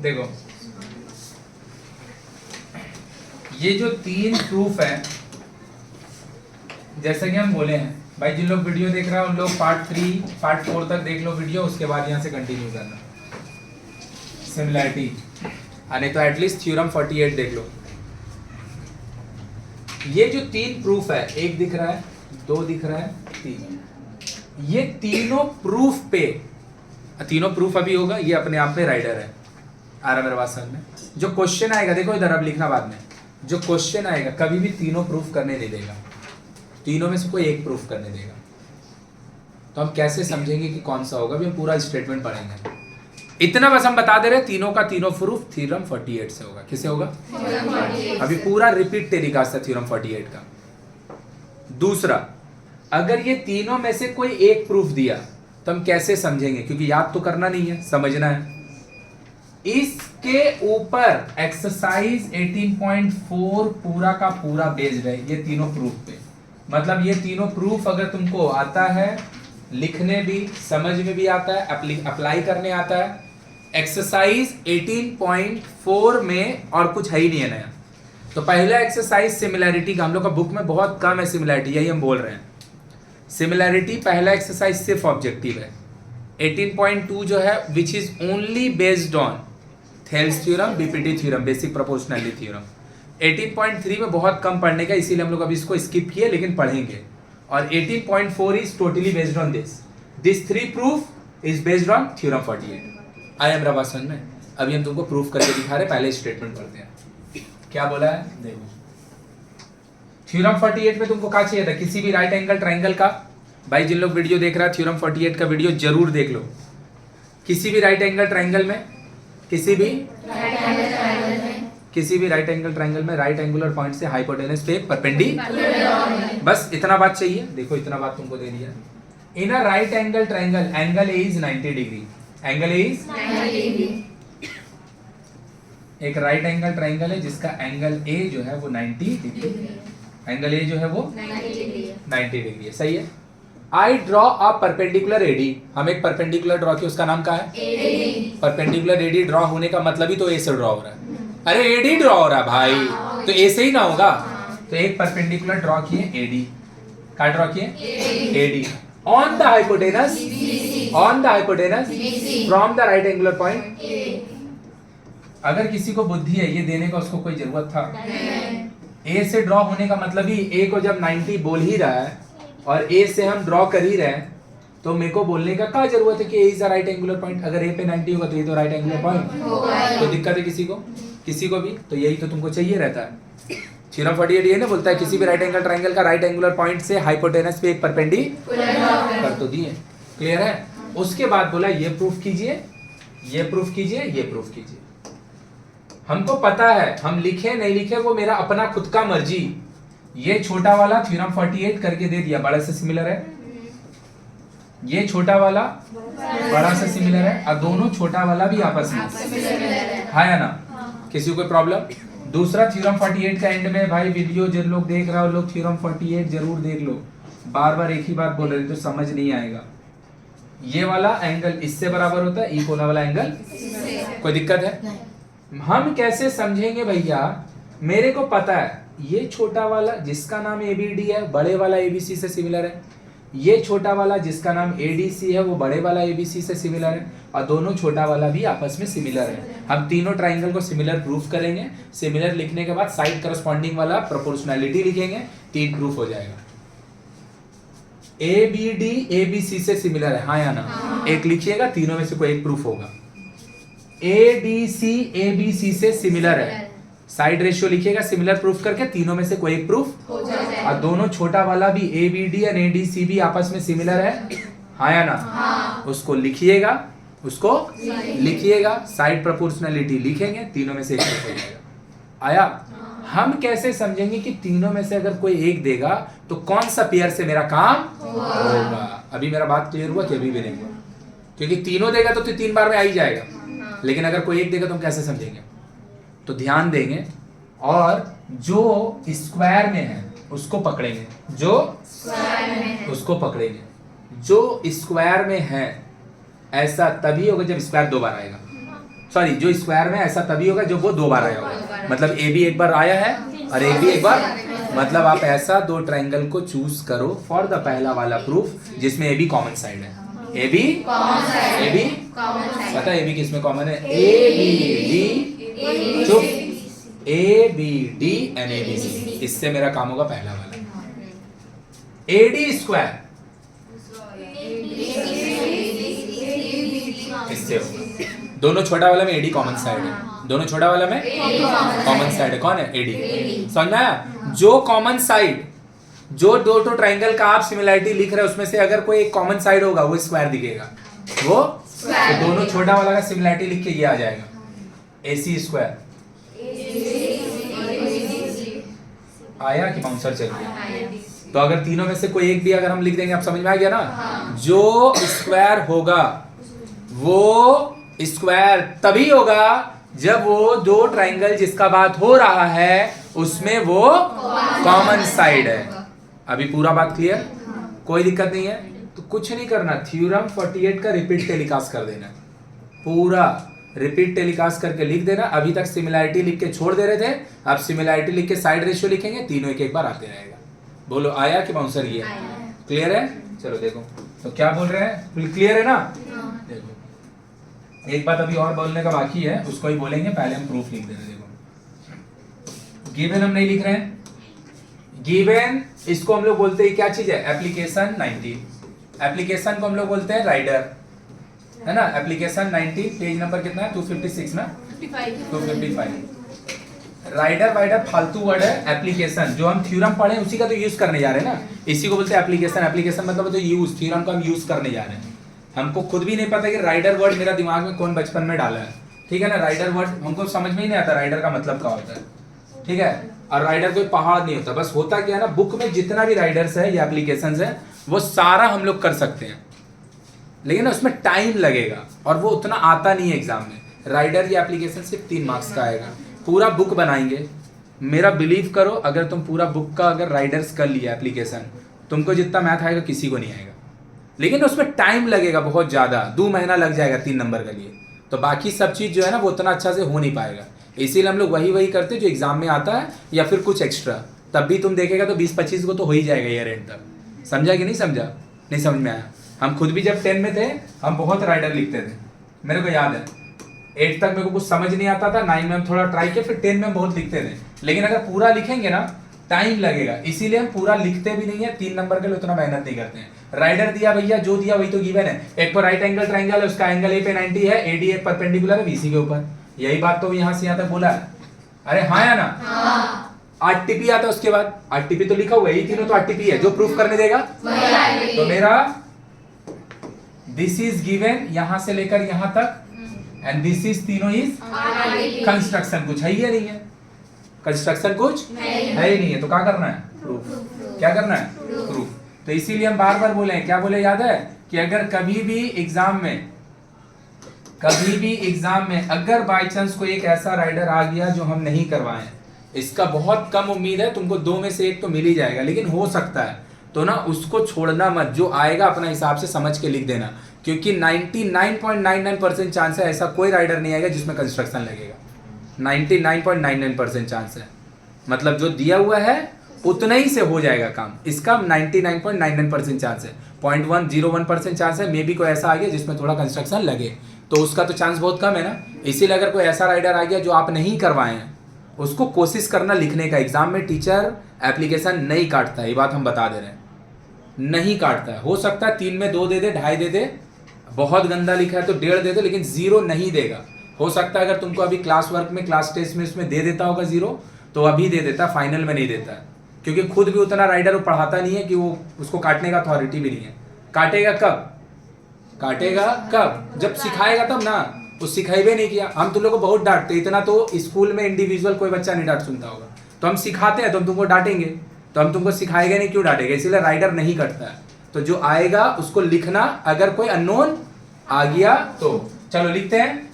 देखो ये जो 3 प्रूफ है, जैसा कि हम बोले हैं भाई, जिन लोग वीडियो देख रहा है उन लोग पार्ट 3 पार्ट 4 तक देख लो वीडियो, उसके बाद यहाँ से कंटिन्यू करना सिमिलैरिटी, नहीं तो एटलीस्ट थ्योरम 48 देख लो। ये जो 3 प्रूफ है, एक दिख रहा है, 2 दिख रहा है, 3, ये तीनों प्रूफ पे, तीनों प्रूफ अभी होगा, ये अपने आप में राइडर है। आ रहा मेरे बात समझ में? जो क्वेश्चन आएगा, देखो इधर अब लिखना बाद में, जो क्वेश्चन आएगा कभी भी तीनों प्रूफ करने नहीं देगा, तीनों में से कोई एक प्रूफ करने देगा। तो हम कैसे समझेंगे कि कौन सा होगा? भी हम पूरा स्टेटमेंट पढ़ेंगे। इतना बस हम बता दे रहे, तीनों का तीनों प्रूफ थ्योरम 48 से होगा। किससे होगा? अभी पूरा रिपीट तरीका से थ्योरम 48 का। दूसरा, अगर ये तीनों में से कोई एक प्रूफ दिया तो हम कैसे समझेंगे? क्योंकि याद तो करना नहीं है, समझना है। इसके ऊपर एक्सरसाइज 18.4 पूरा का पूरा बेस्ड है, ये तीनों प्रूफ पे। मतलब ये तीनों प्रूफ अगर तुमको आता है, लिखने भी, समझ में भी आता है, अप्लाई करने आता है, एक्सरसाइज 18.4 में और कुछ है ही नहीं है नया। तो पहला एक्सरसाइज सिमिलैरिटी का, हम लोग का बुक में बहुत कम है सिमिलैरिटी, यही हम बोल रहे हैं। सिमिलैरिटी पहला एक्सरसाइज सिर्फ ऑब्जेक्टिव है। 18.2 जो है which is only based on Thales theorem, BPT theorem, basic proportionality theorem. 18.3 में बहुत कम पढ़ने का, इसीलिए हम लोग अभी इसको स्किप किए, लेकिन पढ़ेंगे। और 18.4 is totally based on this 3 proof is based on theorem 48। आया मेरा बात समझ में? अभी हम तुमको प्रूफ करके दिखा रहे, पहले स्टेटमेंट पढ़ते हैं। क्या बोला है देखो, थ्योरम 48 में तुमको क्या चाहिए था? किसी भी राइट एंगल ट्राइंगल का, भाई जिन लोग वीडियो देख रहा है थ्योरम 48 का वीडियो जरूर देख लो। किसी भी राइट एंगल ट्राइंगल में, किसी भी राइट एंगल ट्राइंगल में राइट एंगुलर पॉइंट से हाइपोटेनस पे परपेंडिकुलर, बस इतना बात चाहिए। देखो इतना बात तुमको दे दिया। In a right angle triangle angle A is 90 degree, angle A is 90 degree. एक राइट एंगल ट्राइंगल है जिसका एंगल ए जो है वो 90 डिग्री, एंगल ए जो है वो 90 डिग्री है। सही है। I draw a perpendicular AD, हम एक परपेंडिकुलर ड्रॉ किया, उसका नाम क्या है? एडी। परपेंडिकुलर एडी ड्रॉ होने का मतलब ही तो ए से ड्रॉ हो रहा है। अरे एडी ड्रॉ हो रहा है भाई, तो ए से ही ना होगा। तो एक परपेंडिकुलर ड्रॉ किए एडी, क्या ड्रॉ किए? AD on the hypotenuse, from the right angular point. अगर किसी को बुद्धि है ये देने का, उसको कोई जरूरत था? ए से ड्रॉ होने का मतलब ही, ए को जब 90 बोल ही रहा है और ए से हम ड्रॉ कर ही रहे हैं, तो मेरे को बोलने का क्या जरूरत है कि A is a right angular point? अगर ए पे 90 होगा तो ये तो राइट एंगुलर पॉइंट, तो दिक्कत है किसी को भी? तो यही तो तुमको चाहिए रहता है। थ्योरम 48 ये ना बोलता है किसी भी राइट एंगल ट्राइंगल का राइट एंगुलर पॉइंट से हाइपोटेनस पे एक परपेंडिकुलर कर तो दिए। क्लियर है? उसके बाद बोला ये प्रूफ कीजिए, ये प्रूफ कीजिए, ये प्रूफ कीजिए। हमको पता है, हम लिखे नहीं लिखे वो मेरा अपना खुद का मर्जी। ये छोटा वाला थ्योरम 48 करके दे दिया, बड़ा से सिमिलर है। ये छोटा वाला बड़ा से सिमिलर है, और दोनों छोटा वाला भी आपस में है या ना? किसी को कोई प्रॉब्लम? दूसरा थ्योरम 48 का एंड में, भाई वीडियो जिन लोग देख रहा हो लोग थ्योरम 48 जरूर देख लो। बार बार एक ही बात बोल रही तो समझ नहीं आएगा। ये वाला एंगल इससे बराबर होता है, ई कोना वाला एंगल, कोई दिक्कत है? हम कैसे समझेंगे भैया? मेरे को पता है ये छोटा वाला जिसका नाम ABD है, बड़े वाला ABC से सिमिलर है। ये छोटा वाला जिसका नाम ADC है, वो बड़े वाला ABC से सिमिलर है, और दोनों छोटा वाला भी आपस में सिमिलर है। हम तीनों ट्राइंगल को सिमिलर प्रूफ करेंगे। सिमिलर लिखने के बाद साइड करस्पॉन्डिंग वाला प्रोपोर्शनैलिटी लिखेंगे, 3 प्रूफ हो जाएगा। ABD ABC से सिमिलर है, हाँ या ना? एक लिखिएगा, तीनों में से कोई एक प्रूफ होगा। ADC ABC से सिमिलर है, साइड रेशियो लिखिएगा, सिमिलर प्रूफ करके तीनों में से कोई एक प्रूफ हो जाएगा। और दोनों छोटा वाला भी ABD और ADC भी आपस में सिमिलर है, हाँ या ना? हाँ। उसको लिखिएगा, साइड प्रोपोर्शनैलिटी लिखेंगे, तीनों में से एक प्रूफ हो जाएगा। आया? हम कैसे समझेंगे कि तीनों में से अगर कोई एक देगा तो कौन सा पेयर से मेरा काम होगा? अभी मेरा बात क्लियर हुआ कि अभी भी नहीं हुआ? क्योंकि तीनों देगा तो 3 बार में आ ही जाएगा, लेकिन अगर कोई एक देगा तो हम कैसे समझेंगे? तो ध्यान देंगे, और जो स्क्वायर में है उसको पकड़ेंगे, उसको पकड़ेंगे। जो स्क्वायर में है ऐसा तभी होगा जब स्क्वायर 2 बार आएगा। सॉरी जो स्क्वायर में ऐसा तभी होगा जब वो 2 बार आया होगा, मतलब ए बी एक बार आया है और ए बी एक बार, मतलब आप ऐसा 2 ट्राइंगल को चूज करो फॉर द पहला वाला प्रूफ जिसमें ए बी कॉमन साइड है। ए बी पता है ए बी किसमें कॉमन है? ए बी डी, चुप, A B D and A B C, इससे मेरा काम होगा पहला वाला। ए डी स्क्वायर इससे होगा, दोनों छोटा वाला में एडी कॉमन साइड है, दोनों छोटा वाला में कॉमन साइड है, कौन है? एडी। समझ में आया? जो कॉमन साइड, जो दो ट्राइंगल का आप सिमिलरिटी लिख रहे हो उसमें से अगर कोई एक कॉमन साइड होगा वो स्क्वायर दिखेगा, वो तो दोनों छोटा वाला का सिमिलरिटी लिख के ये आ जाएगा AC स्क्वायर। आया कि बाउंसर चल गया? तो अगर तीनों में से कोई एक भी अगर हम लिख देंगे, आप समझ में आ गया ना? जो स्क्वायर होगा वो स्क्वायर तभी होगा जब वो 2 ट्राइंगल जिसका बात हो रहा है उसमें वो कॉमन साइड है। अभी पूरा बात क्लियर? कोई दिक्कत नहीं है? तो कुछ नहीं करना, थ्योरम 48 का रिपीट टेलीकास्ट कर देना, पूरा रिपीट टेलीकास्ट करके लिख देना। अभी तक सिमिलरिटी लिख के छोड़ दे रहे थे, अब सिमिलरिटी लिख के साइड रेशियो लिखेंगे, तीनों एक एक बार आते रहेगा। बोलो आया कि बाउंसर? ये क्लियर है? चलो देखो तो क्या बोल रहे हैं, क्लियर है ना? देखो एक बात अभी और बोलने का बाकी है, उसको ही बोलेंगे, पहले हम प्रूफ लिख दे रहे हैं। देखो गिवन हम नहीं लिख रहे हैं, गिवन इसको हम लोग बोलते हैं क्या चीज है? एप्लीकेशन 19। एप्लीकेशन को हम लोग बोलते हैं राइडर, है ना? एप्लीकेशन 19 पेज नंबर कितना है? 256 ना? 255। राइडर वाइडर फालतू वर्ड है, एप्लीकेशन जो हम थ्योरम पढ़े उसी का तो यूज करने जा रहे हैं ना, इसी को बोलते हैं एप्लीकेशन। एप्लीकेशन मतलब तो यूज, थ्योरम का हम यूज करने जा रहे हैं। हमको खुद भी नहीं पता कि राइडर वर्ड मेरा दिमाग में कौन बचपन में डाला है, ठीक है ना? राइडर वर्ड हमको समझ में ही नहीं आता राइडर का मतलब क्या होता है, ठीक है? और राइडर कोई पहाड़ नहीं होता, बस होता क्या है ना, बुक में जितना भी राइडर्स है या एप्लीकेशंस है वो सारा हम लोग कर सकते हैं, लेकिन उसमें टाइम लगेगा और वो उतना आता नहीं है एग्जाम में। राइडर या एप्लीकेशन सिर्फ 3 मार्क्स का आएगा। पूरा बुक बनाएंगे, मेरा बिलीव करो, अगर तुम पूरा बुक का अगर राइडर्स कर लिया एप्लीकेशन, तुमको जितना मैथ आएगा किसी को नहीं आएगा, लेकिन उसमें टाइम लगेगा बहुत ज्यादा, 2 महीना लग जाएगा 3 नंबर के लिए। तो बाकी सब चीज जो है ना वो उतना अच्छा से हो नहीं पाएगा, इसीलिए हम लोग वही करते जो एग्जाम में आता है या फिर कुछ एक्स्ट्रा, तब भी तुम देखेगा तो 20-25 को तो हो ही जाएगा ईयर एंड तक। समझा कि नहीं समझा? नहीं समझ में आया? हम खुद भी जब 10 में थे हम बहुत राइडर लिखते थे, मेरे को याद है 8 तक मेरे को कुछ समझ नहीं आता था, 9 में हम थोड़ा ट्राई किया, फिर 10 में हम बहुत लिखते थे, लेकिन अगर पूरा लिखेंगे ना टाइम लगेगा, इसीलिए हम पूरा लिखते भी नहीं है, 3 नंबर के लिए उतना मेहनत नहीं करते हैं। राइडर दिया भैया, जो दिया वही तो गिवन है। एक पर राइट एंगल ट्राइंगल है, उसका एंगल ए पे 90 है, एडी एक परपेंडिकुलर है बीसी के ऊपर, यही बात तो यहाँ से यहाँ तक बोला है। अरे हाँ या ना? आरटीपी आता है उसके बाद, आरटीपी तो लिखा हुआ है, ये तीनों तो आरटीपी है, जो प्रूफ करने देगा तो मेरा दिस इज गिवन यहां से लेकर यहां तक, एंड दिस इज तीनों इज कंस्ट्रक्शन। कुछ है या नहीं है? कंस्ट्रक्शन कुछ है ही नहीं है, तो क्या करना है? प्रूफ। क्या करना है? प्रूफ। तो इसीलिए हम बार बार बोले, क्या बोले याद है कि अगर कभी भी एग्जाम में अगर बाई चांस कोई एक ऐसा राइडर आ गया जो हम नहीं करवाएं, इसका बहुत कम उम्मीद है, तुमको 2 में से 1 तो मिल ही जाएगा, लेकिन हो सकता है, तो ना उसको छोड़ना मत, जो आएगा अपना हिसाब से समझ के लिख देना, क्योंकि 99.99% चांस है ऐसा कोई राइडर नहीं आएगा जिसमें कंस्ट्रक्शन लगेगा। 99.99% चांस है, मतलब जो दिया हुआ है उतना ही से हो जाएगा काम, इसका 99.99% चांस है। 0.101% चांस है मे बी कोई ऐसा आ गया जिसमें थोड़ा कंस्ट्रक्शन लगे, तो उसका तो चांस बहुत कम है ना। इसीलिए अगर कोई ऐसा राइडर आ गया जो आप नहीं करवाए हैं, उसको कोशिश करना लिखने का। एग्जाम में टीचर एप्लीकेशन नहीं काटता है, ये बात हम बता दे रहे हैं, नहीं काटता है। हो सकता है 3 में 2 दे दे, 2.5 दे दे, बहुत गंदा लिखा है तो 1.5 दे दे, लेकिन 0 नहीं देगा। हो सकता है अगर तुमको अभी क्लास वर्क में, क्लास टेस्ट में इसमें दे देता होगा 0, तो अभी दे देता, फाइनल में नहीं देता, क्योंकि खुद भी उतना राइडर वो पढ़ाता नहीं है कि वो उसको काटने का अथॉरिटी भी नहीं है। काटेगा कब? काटेगा कब? जब सिखाएगा तब ना, वो सिखाइबे नहीं किया। हम तुम लोग को बहुत डांटते, इतना तो स्कूल में इंडिविजुअल कोई बच्चा नहीं डांट सुनता होगा, तो हम सिखाते हैं तो हम तुमको डांटेंगे, तो हम तुमको सिखाएंगे नहीं, क्यों डांटेंगे? इसीलिए राइडर नहीं करता है। तो जो आएगा उसको लिखना, अगर कोई अननोन आ गया तो। चलो लिखते हैं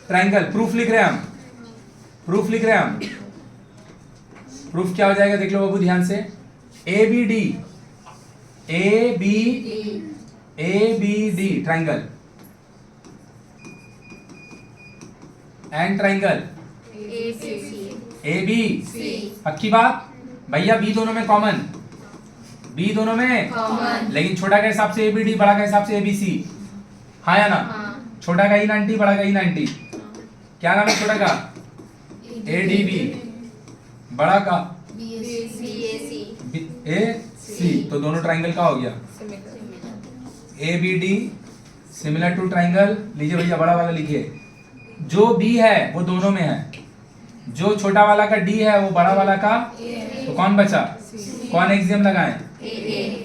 ट्राइंगल, प्रूफ लिख रहे हैं हम, प्रूफ लिख रहे हैं हम। प्रूफ क्या हो जाएगा देख लो बाबू ध्यान से, A B D triangle, and triangle A B, पक्की बात भैया। बी दोनों में कॉमन, बी दोनों में लेकिन छोटा के हिसाब से ए बी डी, बड़ा के हिसाब से ए बी सी, हाँ या ना? छोटा का ई 90, बड़ा का ई 90। क्या नाम है छोटा का? ए डी बी, बड़ा का ए सी। तो दोनों ट्राइंगल का हो गया A B D similar to triangle. लीजिए भैया बड़ा वाला लिखिए, जो बी है वो दोनों में है, जो छोटा वाला का डी है वो बड़ा वाला का, तो कौन बचा? कौन एक्सियम लगाएं?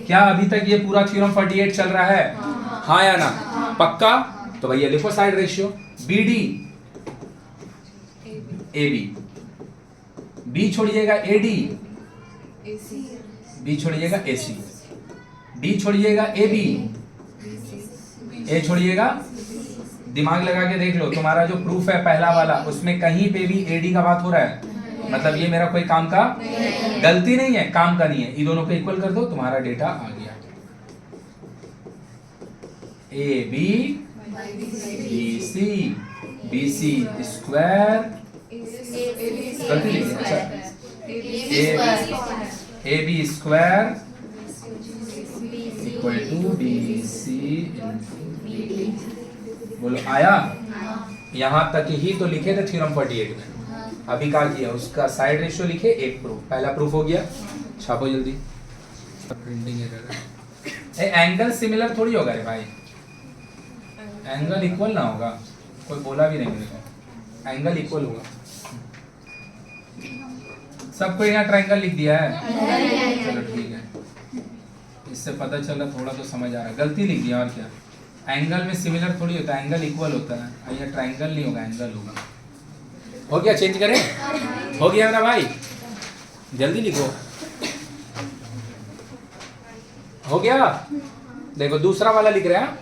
क्या अभी तक ये पूरा थ्योरम 48 चल रहा है? हाँ या ना? पक्का? तो भैया लिखो side ratio B D A B, B छोड़िएगा ए डी, बी छोड़िएगा ए सी, डी छोड़िएगा ए बी, ए छोड़िएगा। दिमाग लगा के देख लो, तुम्हारा जो प्रूफ है पहला वाला उसमें कहीं पे भी एडी का बात हो रहा है, मतलब ये मेरा कोई काम का गलती नहीं है, काम का नहीं है। ये दोनों को इक्वल कर दो, तुम्हारा डेटा आ गया। A B B C, B C square, गलती लिखी है, अच्छा, A B square equal to B C. बोलो आया? यहाँ तक ही तो लिखे थे थ्योरम 48 में। अभी क्या किया, उसका साइड रेशियो लिखे, एक प्रूफ, पहला प्रूफ हो गया। छापो जल्दी, प्रिंटिंग एरर। एंगल सिमिलर थोड़ी होगा रे भाई, एंगल इक्वल ना होगा, कोई बोला भी नहीं मेरे को, एंगल इक्वल होगा। सबको यहाँ ट्राइंगल लिख दिया है, चलो ठीक है, इससे पता चला थोड़ा तो समझ आ रहा है। गलती लिख दिया और क्या, एंगल में सिमिलर थोड़ी होता है, एंगल इक्वल होता है। ये ट्राइंगल नहीं होगा, एंगल होगा। हो गया, चेंज करें? हो गया मेरा भाई, जल्दी लिखो। हो गया? देखो दूसरा वाला लिख रहे हैं,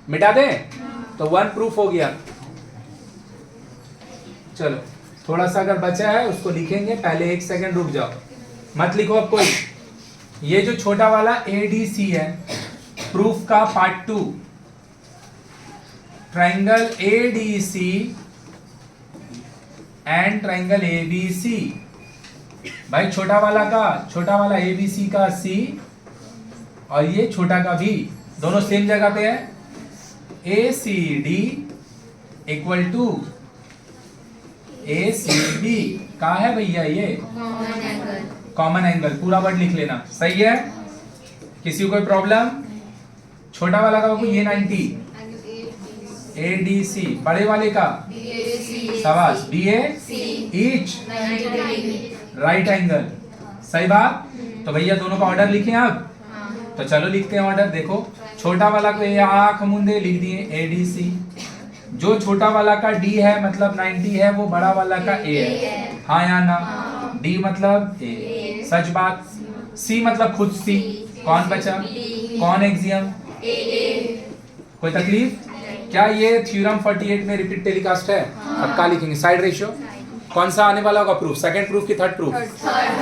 मिटा दें तो वन प्रूफ हो गया। चलो थोड़ा सा अगर बचा है उसको लिखेंगे, पहले एक सेकंड रुक जाओ, मत लिखो अब कोई। ये जो छोटा वाला एडीसी है, प्रूफ का part 2, triangle ADC and triangle ABC. भाई छोटा वाला एबीसी का सी और ये छोटा का भी, दोनों सेम जगह पे है। A C D equal to A C B. कहा है भैया ये कॉमन एंगल, पूरा वर्ड लिख लेना, सही है? किसी को कोई प्रॉब्लम? छोटा वाला का ये 90, ए डी सी, बड़े वाले का शाबाश बी ए ईच, राइट एंगल, सही बात। तो भैया दोनों का ऑर्डर लिखें अब, तो चलो लिखते हैं ऑर्डर। देखो छोटा वाला को ये आंख मुंदे लिख दिए ए डी सी, जो छोटा वाला का डी है मतलब 90 है, वो बड़ा वाला का ए है, हाँ या ना? डी मतलब ए, सच बात। सी मतलब खुद सी, कौन बचा? कौन एक्सियम? कोई तकलीफ? क्या ये थ्योरम 48 में रिपीट टेलीकास्ट है? पक्का लिखेंगे। साइड रेशियो कौन सा आने वाला होगा प्रूफ? सेकंड प्रूफ की थर्ड प्रूफ?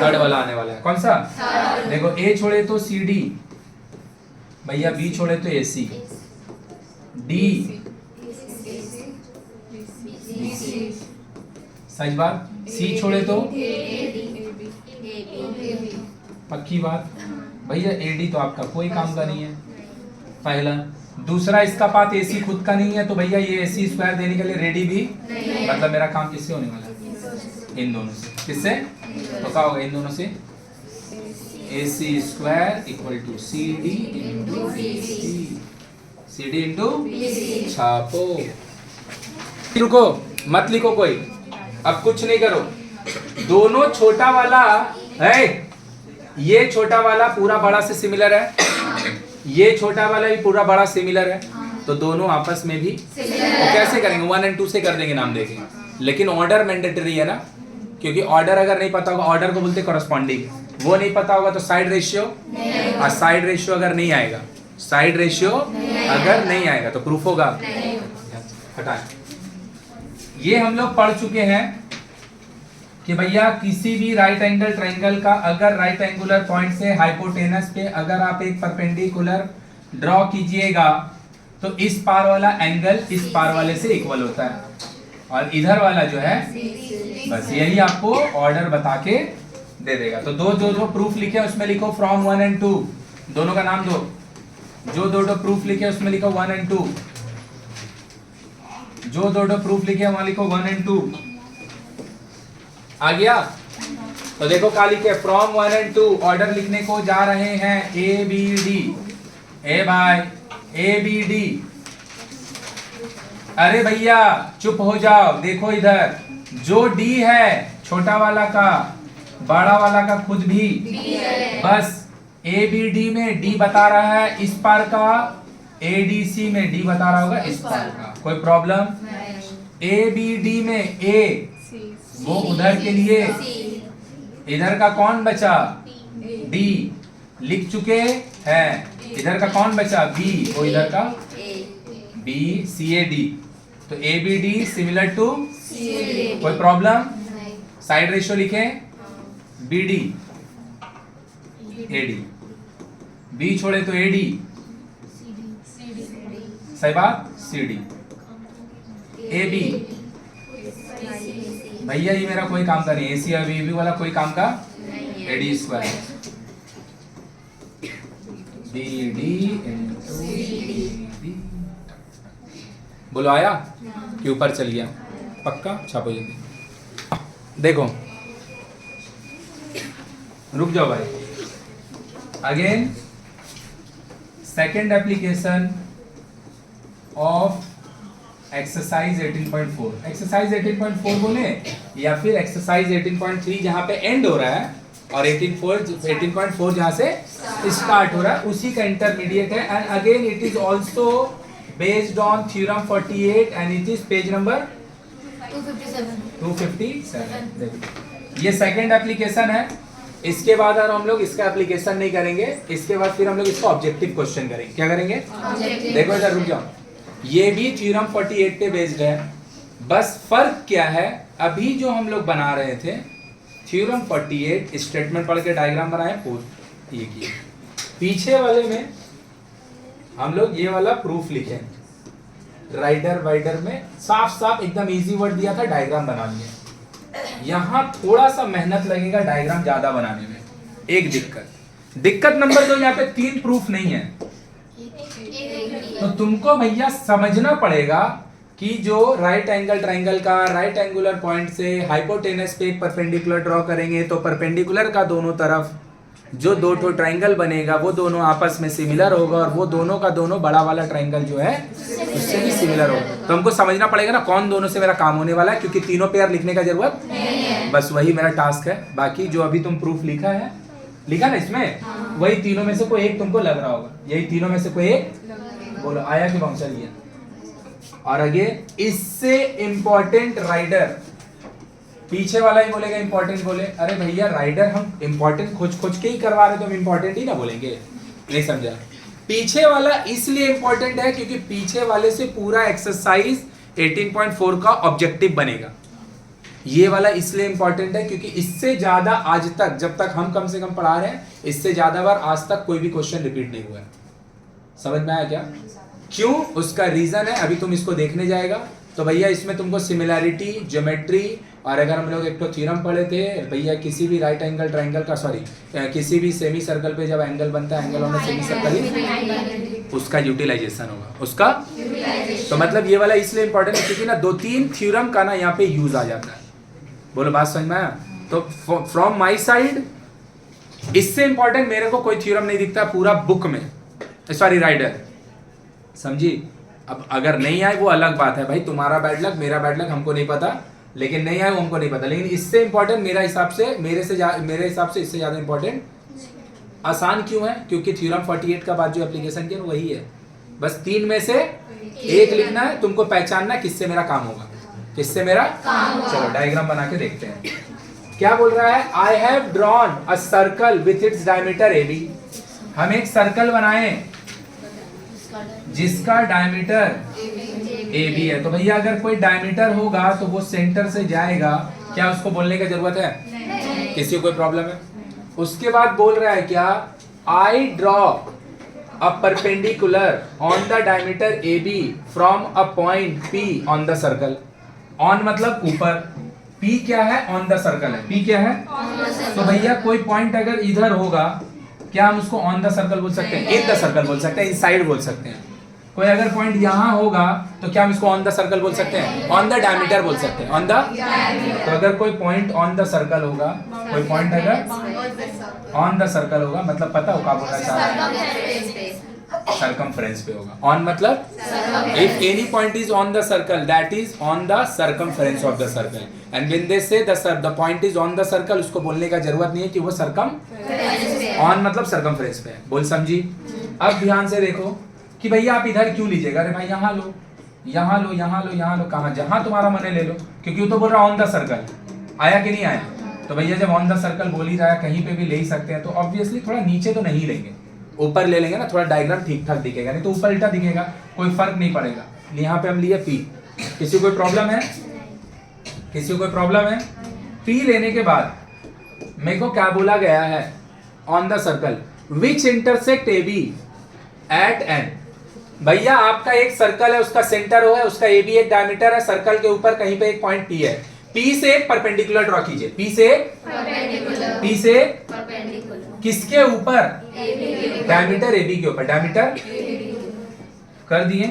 थर्ड वाला आने वाला है। कौन सा? देखो ए छोड़े तो सी डी, भैया बी छोड़े तो ए सी, डी सच बात, सी छोड़े तो पक्की बात। भैया एडी तो आपका कोई काम का नहीं है, पहला। दूसरा इसका पाथ एसी खुद का नहीं है, तो भैया ये एसी स्क्वायर देने के लिए रेडी भी, मतलब मेरा काम किससे होने वाला है? इन दोनों से। किससे? तो क्या होगा इन दोनों से? AC square equal to C D into BC, C D into छापो। रुको मत लिखो कोई, अब कुछ नहीं करो। दोनों छोटा वाला है, ये छोटा वाला पूरा बड़ा से सिमिलर है, ये छोटा वाला भी पूरा बड़ा सिमिलर है, तो दोनों आपस में भी तो कैसे करेंगे? 1 और 2 से कर देंगे, नाम देंगे। लेकिन ऑर्डर मैंडेटरी है ना, क्योंकि ऑर्डर अगर नहीं पता होगा, ऑर्डर को बोलते कॉरस्पॉन्डिंग, वो नहीं पता होगा तो साइड रेशियो, और साइड रेशियो अगर नहीं आएगा, साइड रेशियो अगर नहीं आएगा तो प्रूफ होगा। हटाएं। ये हम लोग पढ़ चुके हैं कि भैया किसी भी राइट एंगल ट्रायंगल का अगर राइट एंगुलर पॉइंट से हाइपोटेनस पे अगर आप एक परपेंडिकुलर ड्रॉ कीजिएगा तो इस पार वाला एंगल इस पार वाले से इक्वल होता है, और इधर वाला जो है बस यही आपको ऑर्डर बता के दे देगा। तो दो प्रूफ लिखे उसमें लिखो फ्रॉम 1 and 2, दोनों का नाम दो। जो दो प्रूफ लिखे उसमें लिखो 1 and 2, जो दो प्रूफ लिखे वहां लिखो 1 and 2। आ गया? तो देखो क्या लिखे, फ्रॉम 1 and 2 ऑर्डर लिखने को जा रहे हैं ABD। ए भाई ABD। अरे भैया चुप हो जाओ, देखो इधर जो D है छोटा वाला का, बड़ा वाला का खुद भी बस ABD में D बता रहा है इस पार का, ADC में D बता रहा होगा इस पार का। कोई प्रॉब्लम? ABD में A वो उधर के लिए, इधर का कौन बचा? D लिख चुके हैं। इधर का कौन बचा? B, वो इधर का BCAD। तो ABD सिमिलर टू कोई प्रॉब्लम? साइड रेशियो लिखें BD AD, B छोड़े तो AD, सही बात, CD AB। भैया ये मेरा कोई काम का नहीं, AC और BB वाला कोई काम का, AD square BD into CD। बोलो आया कि ऊपर चल गया? पक्का? छापो जल्दी। देखो रुक जाओ भाई। Again second application of exercise 18.4। Exercise 18.4 बोले या फिर एक्सरसाइज 18.3 जहां पे एंड हो रहा है, और 18.4 जहां से स्टार्ट हो रहा है, उसी का इंटरमीडिएट है। And again it is also based on theorem 48 and it is page number 257। ये सेकेंड एप्लीकेशन है। इसके बाद अगर हम लोग इसका एप्लीकेशन नहीं करेंगे, इसके बाद फिर हम लोग इसका ऑब्जेक्टिव क्वेश्चन करेंगे। क्या करेंगे? देखो इधर रुक जाओ, ये भी थ्योरम 48 पे बेस्ड है। बस फर्क क्या है, अभी जो हम लोग बना रहे थे थ्योरम 48 स्टेटमेंट पढ़ के डायग्राम बनाए, ये किए। पीछे वाले में हम लोग ये वाला प्रूफ लिखे, राइडर वाइडर में साफ साफ एकदम इजी वर्ड दिया था, डायग्राम बना लिए। यहाँ थोड़ा सा मेहनत लगेगा डायग्राम ज्यादा बनाने में। एक दिक्कत नंबर 2, यहाँ पे 3 प्रूफ नहीं है। तो तुमको भैया समझना पड़ेगा कि जो राइट एंगल ट्रायंगल का राइट एंगुलर पॉइंट से हाइपोटेनस पे एक परपेंडिकुलर ड्रॉ करेंगे, तो परपेंडिकुलर का दोनों तरफ जो दो ठो ट्रायंगल बनेगा वो दोनों आपस में सिमिलर होगा, और वो दोनों का दोनों बड़ा वाला ट्रायंगल जो है उससे भी सिमिलर होगा। तो हमको समझना पड़ेगा ना कौन दोनों से मेरा काम होने वाला है, क्योंकि तीनों पेयर लिखने का जरूरत बस वही मेरा टास्क है। बाकी जो अभी तुम प्रूफ लिखा ना इसमें, वही तीनों में से कोई एक तुमको लग रहा होगा। यही तीनों में से कोई एक बोलो आया कि बाउंसर लिया। और आगे इससे इंपॉर्टेंट राइडर, पीछे वाला ही बोलेगा इंपॉर्टेंट बोले। अरे भैया राइडर हम इंपॉर्टेंट खोज के ही करवा रहे, तो हम इंपॉर्टेंट ही ना बोलेंगे? नहीं समझा? पीछे वाला इसलिए इंपॉर्टेंट है क्योंकि पीछे वाले से पूरा एक्सरसाइज 18.4 का ऑब्जेक्टिव बनेगा। ये वाला इसलिए इंपॉर्टेंट है क्योंकि इससे ज्यादा आज तक, जब तक हम कम से कम पढ़ा रहे हैं, इससे ज्यादा बार आज तक कोई भी क्वेश्चन रिपीट नहीं हुआ है। समझ में आया क्या? क्यों? उसका रीजन है, अभी तुम इसको देखने जाएगा। तो भैया इसमें तुमको सिमिलैरिटी, ज्योमेट्री, और अगर हम लोग एक तो थ्योरम पढ़े थे भैया, किसी भी राइट एंगल ट्रायंगल का, सॉरी किसी भी सेमी सर्कल पे जब एंगल बनता है, एंगल ऑन सेमी सर्कल, उसका यूटिलाइजेशन होगा उसका। तो मतलब ये वाला इसलिए इंपॉर्टेंट है क्योंकि ना 2-3 थ्योरम का ना यहाँ पे यूज आ जाता है। बोलो बात समझ में आया? तो फ्रॉम माई साइड इससे इंपॉर्टेंट मेरे को कोई थ्योरम नहीं दिखता पूरा बुक में, सॉरी राइडर, समझी? अब अगर नहीं आए वो अलग बात है भाई, तुम्हारा बैड लक, मेरा बैड लक, हमको नहीं पता, लेकिन नहीं आए वो हमको नहीं पता। लेकिन इससे इंपॉर्टेंट मेरे हिसाब से इससे ज्यादा इंपॉर्टेंट आसान क्यों है? क्योंकि थ्योरम 48 का बाद जो एप्लीकेशन किया वही है। बस 3 में से एक लिखना है, तुमको पहचानना किससे मेरा काम होगा, किससे मेरा काम। चलो डायग्राम बना के देखते हैं क्या बोल रहा है। I have drawn a circle with its diameter AB। हम एक सर्कल बनाए जिसका डायमीटर AB है। तो भैया अगर कोई डायमीटर होगा तो वो सेंटर से जाएगा, क्या उसको बोलने की जरूरत है? नहीं। किसी को कोई प्रॉब्लम है? उसके बाद बोल रहा है क्या, आई draw a perpendicular on the diameter AB from a point P on the circle. On मतलब ऊपर, पी क्या है, ऑन द सर्कल है, पी क्या है, तो भैया कोई पॉइंट अगर इधर होगा, क्या हम उसको ऑन द सर्कल बोल सकते हैं, इन द सर्कल बोल सकते हैं, इनसाइड बोल सकते हैं। कोई अगर पॉइंट यहाँ होगा तो क्या हम इसको ऑन द सर्कल बोल सकते हैं, ऑन द डायमीटर बोल सकते हैं, ऑन द, तो अगर कोई पॉइंट ऑन द सर्कल होगा, कोई पॉइंट अगर ऑन द सर्कल होगा, मतलब पता हो क्या बोलना चाह रहा है, सर्कमफ्रेंस पे होगा। ऑन मतलब if any point is on the circle that is on the circumference of the circle, and when they say the point is on the circle, उसको बोलने का जरूरत नहीं है कि वो सर्कम, ऑन मतलब सर्कमफ्रेंस पे है। बोल समझी? अब ध्यान से देखो कि भैया आप इधर क्यों लीजिएगा, अरे भाई यहाँ लो, यहाँ लो, यहाँ लो, यहाँ लो, कहाँ, जहाँ तुम्हारा मन है ले लो, क्योंकि वो तो बोल रहा ऑन द सर्कल, आया कि नहीं आया? तो भैया जब ऑन द सर्कल बोल ही रहा है, कहीं पे भी ले ही सकते हैं, तो ऑब्वियसली थोड़ा नीचे तो नहीं लेंगे, ऊपर ले लेंगे ना, थोड़ा डायग्राम ठीक ठाक दिखेगा, नहीं तो ऊपर उल्टा दिखेगा, कोई फर्क नहीं पड़ेगा। यहाँ पे हम लिए पी, किसी को कोई प्रॉब्लम है, किसी को कोई प्रॉब्लम है? पी लेने के बाद मेरे को क्या बोला गया है, on the circle which intersect A B at N. भैया आपका एक सर्कल है, उसका सेंटर हो है, उसका ए बी एक डायमीटर है, सर्कल के ऊपर कहीं पे एक पॉइंट पी है, पी से एक परपेंडिकुलर ड्रॉ कीजिए, पी से किसके ऊपर, डायमीटर ए बी के ऊपर, डायमीटर कर दिए,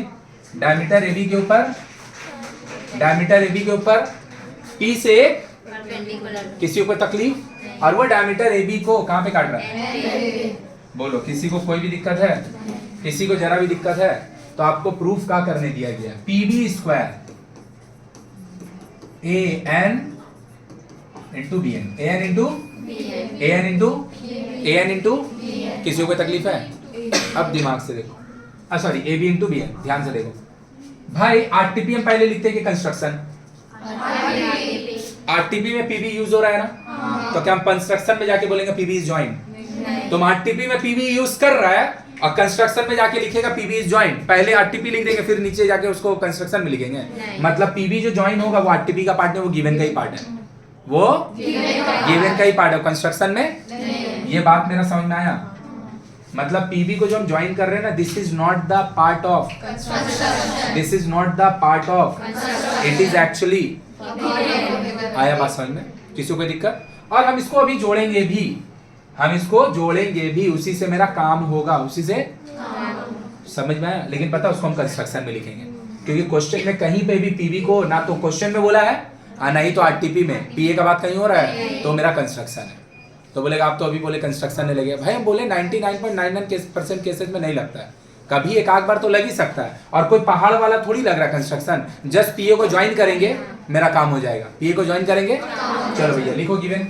डायमीटर ए बी के ऊपर, डायमीटर ए बी के ऊपर, पी से किसी को तकलीफ, और वो डायमीटर ए बी को कहां पे काट रहा है, बोलो किसी को कोई भी दिक्कत है, किसी को जरा भी दिक्कत है, तो आपको प्रूफ क्या करने दिया गया, P B square A N into B N, A N into A N into A N into, किसी को तकलीफ है? अब दिमाग से देखो, sorry A B into B N, ध्यान से देखो भाई, आरटीपी हम पहले लिखते हैं कि कंस्ट्रक्शन, आरटीपी में पीबी यूज हो रहा है ना, तो क्या हम कंस्ट्रक्शन में जाके बोलेंगे पीबी इज जॉइंट? तो आरटीपी में पीबी यूज कर रहा है और कंस्ट्रक्शन में जाके लिखेगा पीबी इज जॉइंट, पहले आरटीपी लिख देंगे फिर नीचे जाके उसको कंस्ट्रक्शन में लिखेंगे, मतलब पीबी जो जॉइन होगा वो आरटीपी का पार्ट है, वो गिवन का ही पार्ट है, वो गिवन का ही पार्ट है, कंस्ट्रक्शन में। ये बात मेरा समझ में आया? मतलब पीबी को जो हम ज्वाइन कर रहे हैं ना, this is not the part of, this is not the part of, it is actually, आया बात समझ में? किसी को दिक्कत? और हम इसको अभी जोड़ेंगे भी, हम इसको जोड़ेंगे भी, उसी से मेरा काम होगा, उसी से, समझ में आया? लेकिन पता उसको हम कंस्ट्रक्शन में लिखेंगे, क्योंकि क्वेश्चन में कहीं पे भी पीबी को ना तो क्वेश्चन में बोला है नहीं तो आरटीपी में पीए का बात कहीं हो रहा है, तो मेरा कंस्ट्रक्शन है। तो बोलेगा आप तो अभी बोले कंस्ट्रक्शन नहीं लगे, भाई हम बोले 99.99% केसेस में नहीं लगता है, कभी एक आध बार तो लग ही सकता है, और कोई पहाड़ वाला थोड़ी लग रहा है कंस्ट्रक्शन, जस्ट पीए को ज्वाइन करेंगे मेरा काम हो जाएगा, पीए को ज्वाइन करेंगे। चलो भैया लिखो गिवन,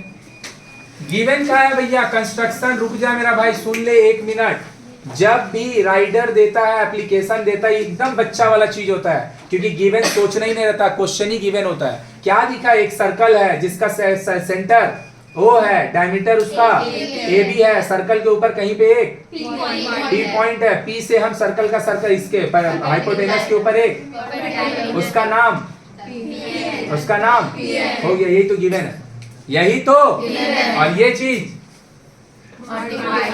गिवन क्या है भैया, कंस्ट्रक्शन, रुक जा मेरा भाई सुन ले एक मिनट, जब भी राइडर देता है, एप्लीकेशन देता है, एकदम बच्चा वाला चीज होता है, क्योंकि गिवन सोचना ही नहीं रहता, क्वेश्चन ही गिवन होता है। क्या दिखा, एक सर्कल है जिसका सेंटर ओ है, डायमीटर उसका ए बी है, सर्कल के ऊपर कहीं पे एक पी पॉइंट है, पी से हम सर्कल का सर्कल इसके हाइपोटेनस के ऊपर एक, उसका नाम हो गया, यही तो गिवन है, यही तो, और ये चीज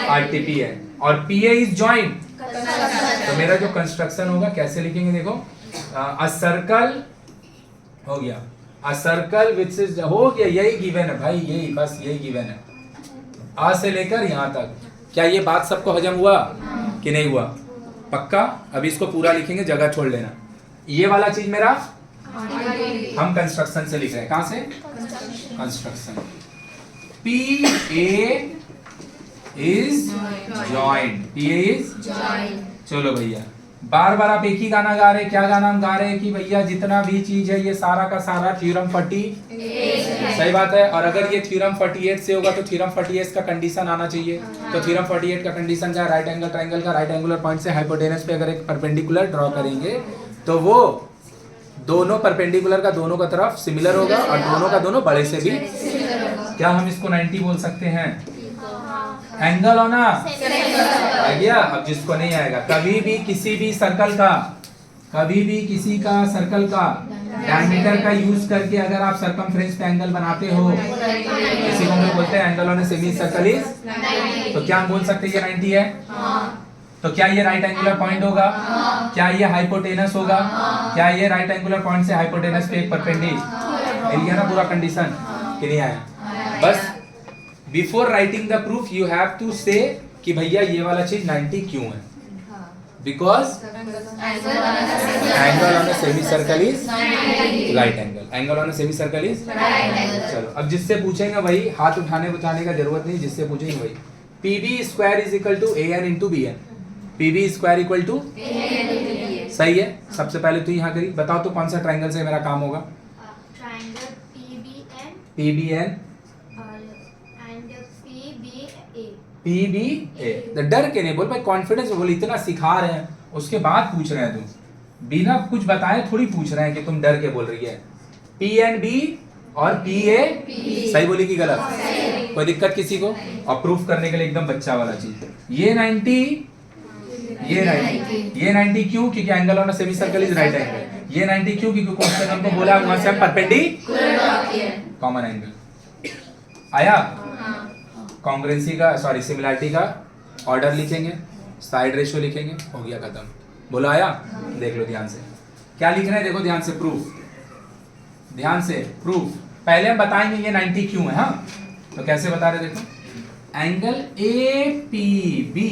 आरटीपी है, और पीए इज जॉइंट, तो मेरा जो कंस्ट्रक्शन होगा कैसे लिखेंगे देखो, अ सर्कल हो गया, अ सर्कल विच इज, हो गया, यही गिवन है भाई, यही बस यही गिवन है, आ से लेकर यहाँ तक। क्या ये बात सबको हजम हुआ कि नहीं हुआ? पक्का? अभी इसको पूरा लिखेंगे, जगह छोड़ लेना। ये वाला चीज मेरा हम कंस्ट्रक्शन से लिख रहे हैं, कहां से? Construction. P A is joint, P A is joint. चलो भैया बार बार आप एक ही गाना गा रहे, क्या गाना हम गा रहे हैं कि भैया जितना भी चीज है ये सारा का सारा थ्योरम 48, सही बात है। और अगर ये थ्योरम 48 से होगा तो थ्योरम 48 का कंडीशन आना चाहिए, तो थ्योरम 48 का कंडीशन क्या है? राइट एंगल ट्रायंगल का राइट एंगुलर पॉइंट से हाइपोटेनस पे अगर एक परपेंडिकुलर ड्रॉ करेंगे तो वो दोनों परपेंडिकुलर का दोनों का तरफ सिमिलर होगा और दोनों का दोनों बड़े से भी। क्या हम इसको 90 बोल सकते हैं? एंगल होना आ गया। अब जिसको नहीं आएगा, कभी भी किसी भी सर्कल का, कभी भी किसी का सर्कल का डायमीटर का यूज करके अगर आप सर्कमफ्रेंस पे एंगल बनाते हो, इसी को हम लोग बोलते हैं angle on a semi circle is, तो क्या हम बोल सकते हैं ये 90 है? तो क्या ये राइट एंगुलर पॉइंट होगा? क्या ये हाइपोटेनस होगा? क्या ये राइट एंगुलर पॉइंट से हाइपोटेनस पे एक परपेंडिकुलर? मिल गया ना पूरा कंडीशन कि नहीं आया? बस before writing the proof you have to say कि भैया ये वाला चीज 90 क्यों है? Because angle on a semicircle is right angle, angle on a semicircle is right angle. चलो अब जिससे पूछेंगे वही, हाथ उठाने बुझाने का जरूरत नहीं, जिससे पूछेंगे वही। PB square is equal to A N into B N. PB square equal to सही है। सबसे पहले तो यहाँ करी, बताओ तो कौन सा ट्राइंगल से मेरा काम होगा? Triangle PBN and PBA. तो डर के नहीं बोल भाई, कॉन्फिडेंस में बोल, इतना सिखा रहे हैं उसके बाद पूछ रहे हैं तुम, बिना कुछ बताए थोड़ी पूछ रहे हैं कि तुम डर के बोल रही है। पी एंड बी और पी ए सही बोली कि गलत? कोई दिक्कत किसी को? और प्रूफ करने के लिए एकदम बच्चा वाला चीज। ये 90 ये 90 क्यों? क्योंकि angle on a semicircle is right angle. ये 90 क्यों? क्योंकि क्वेश्चन हमको बोला वहां से हम परपेंडिकुलर कॉमन एंगल आया। कॉन्ग्रुएंसी का सॉरी सिमिलैरिटी का ऑर्डर लिखेंगे, साइड रेशियो लिखेंगे, हो गया खत्म। बोलो आया? देख लो ध्यान से क्या लिख रहे हैं, देखो ध्यान से, प्रूफ, ध्यान से प्रूफ। पहले हम बताएंगे ये 90 क्यों है। हाँ तो कैसे बता रहे देखो, angle A P B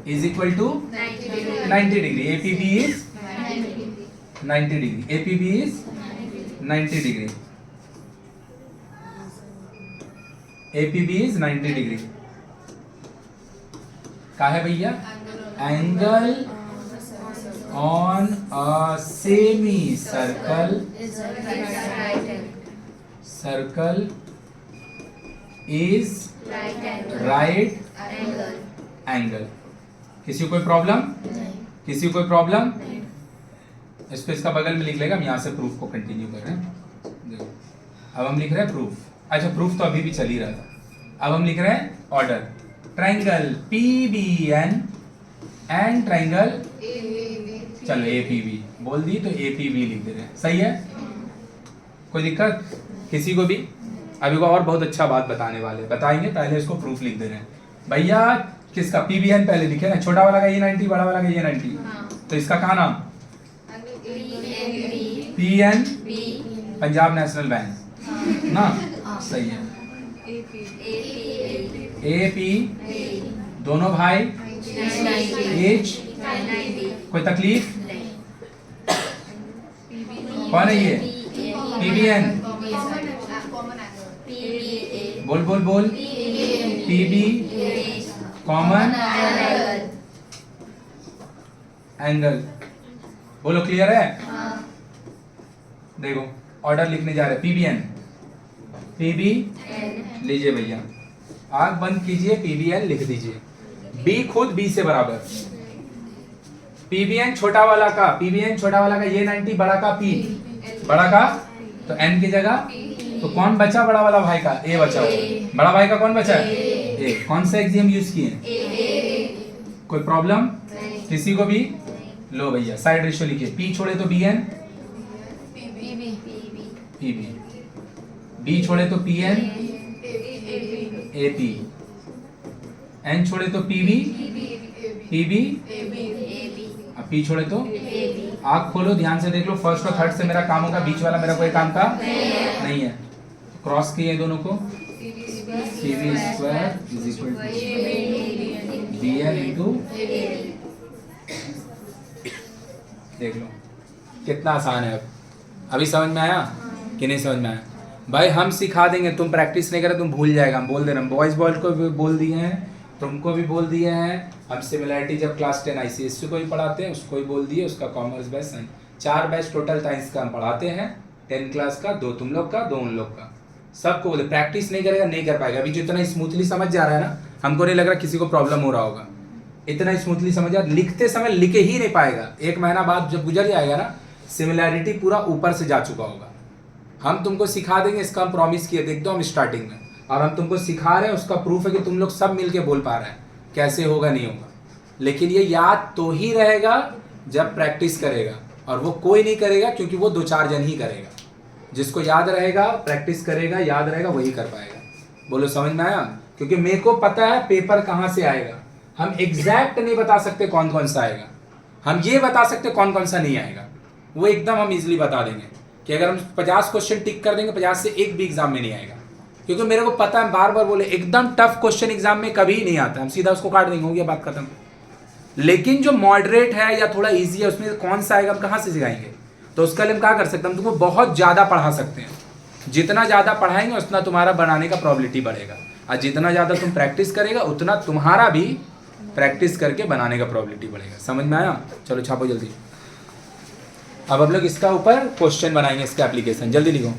is equal to 90 degree. A P B is 90 degree. A P B is 90 degree. APB is 90 degree. क्या है भैया? Angle on a semicircle is right angle. किसी को कोई प्रॉब्लम? किसी को कोई प्रॉब्लम? इस पे इसका बगल में लिख लेगा। हम यहाँ से प्रूफ को कंटिन्यू कर रहे हैं। देखो अब हम लिख रहे हैं प्रूफ। अच्छा प्रूफ तो अभी भी चल ही रहा था। अब हम लिख रहे हैं order. Triangle PBN and triangle चलो APB बोल दी तो APB लिख दे रहे हैं। सही है? कोई दिक्कत किसी को भी? अभी को और बहुत अच्छा बात बताने वाले, बताएंगे, पहले इसको प्रूफ लिख दे रहे हैं भैया। किसका? PBN पहले लिखे ना, छोटा वाला का ये 90, बड़ा वाला का ये 90। तो इसका कहा नाम? PNB पंजाब नेशनल बैंक ना? सही है। AP दोनों भाई एज कोई तकलीफ? कौन है ये? PBN बोल बोल बोल। PB common angle. बोलो क्लियर है? देखो ऑर्डर लिखने जा रहे हैं। PBN PB लीजिए भैया, आग बंद कीजिए, PBN लिख दीजिए। B खुद B से बराबर। PBN छोटा वाला का, PBN छोटा वाला का ये 90, बड़ा का P, बड़ा का तो N की जगह तो कौन बचा? बड़ा वाला भाई का A बचा। बड़ा भाई का कौन बचा? A। कौन सा एक्सियम यूज किए? कोई प्रॉब्लम किसी को भी? लो भैया साइड रेशियो लिखिए। P छोड़े तो BN, PB, B छोड़े तो PN, AP, N छोड़े तो PB, PB, अब P छोड़े तो आँख खोलो, ध्यान से देख लो। फर्स्ट और थर्ड से मेरा काम होगा, बीच वाला मेरा कोई काम का नहीं है। क्रॉस किए दोनों को। PB square is equal to BN into. देख लो कितना आसान है। अब अभी समझ में आया कि नहीं समझ में आया? भाई हम सिखा देंगे, तुम प्रैक्टिस नहीं करे तुम भूल जाएगा। हम बोल दे रहे हैं, बॉयज बॉय को भी बोल दिए हैं, तुमको भी बोल दिए हैं। हम सिमिलैरिटी जब क्लास 10 ICSE को भी पढ़ाते हैं, उसको भी बोल दिए, उसका commerce batch 4 batch total science का हम पढ़ाते हैं। 10 क्लास का 2 तुम लोग का 2 उन लोग का। सबको बोले प्रैक्टिस नहीं करेगा नहीं कर पाएगा। अभी जो इतना स्मूथली समझ जा रहा है ना, हमको नहीं लग रहा किसी को प्रॉब्लम हो रहा होगा। इतना स्मूथली समझ जा, लिखते समय लिखे ही नहीं पाएगा। 1 महीना बाद जब गुजर जाएगा ना, सिमिलैरिटी पूरा ऊपर से जा चुका होगा। हम तुमको सिखा देंगे, इसका हम प्रॉमिस किए थे एकदम स्टार्टिंग में, और हम तुमको सिखा रहे हैं। उसका प्रूफ है कि तुम लोग सब मिलके बोल पा रहे हैं। कैसे होगा नहीं होगा, लेकिन ये याद तो ही रहेगा जब प्रैक्टिस करेगा, और वो कोई नहीं करेगा क्योंकि वो 2-4 जन ही करेगा। जिसको याद रहेगा, प्रैक्टिस करेगा, याद रहेगा, वही कर पाएगा। बोलो समझ में आया? क्योंकि मेरे को पता है पेपर कहाँ से आएगा। हम एग्जैक्ट नहीं बता सकते कौन कौन सा आएगा, हम ये बता सकते कौन कौन सा नहीं आएगा, वो एकदम हम इजीली बता देंगे कि अगर हम 50 क्वेश्चन टिक कर देंगे 50 से एक भी एग्जाम में नहीं आएगा, क्योंकि मेरे को पता है, बार बार बोले एकदम टफ क्वेश्चन एग्जाम में कभी नहीं आता, हम सीधा उसको काट देंगे, हो गया बात खत्म। लेकिन जो मॉडरेट है या थोड़ा इजी है उसमें कौन सा आएगा हम कहाँ से सिखाएंगे, तो उसके लिए हम क्या कर सकते हैं, हम तुमको बहुत ज़्यादा पढ़ा सकते हैं, जितना ज़्यादा पढ़ाएंगे उतना तुम्हारा बनाने का प्रोबेबिलिटी बढ़ेगा, और जितना ज़्यादा तुम प्रैक्टिस करेगा उतना तुम्हारा भी प्रैक्टिस करके बनाने का प्रोबेबिलिटी बढ़ेगा। समझ में आया? चलो छापो जल्दी। अब हम लोग इसका ऊपर क्वेश्चन बनाएंगे, इसका एप्लीकेशन, जल्दी लिखो।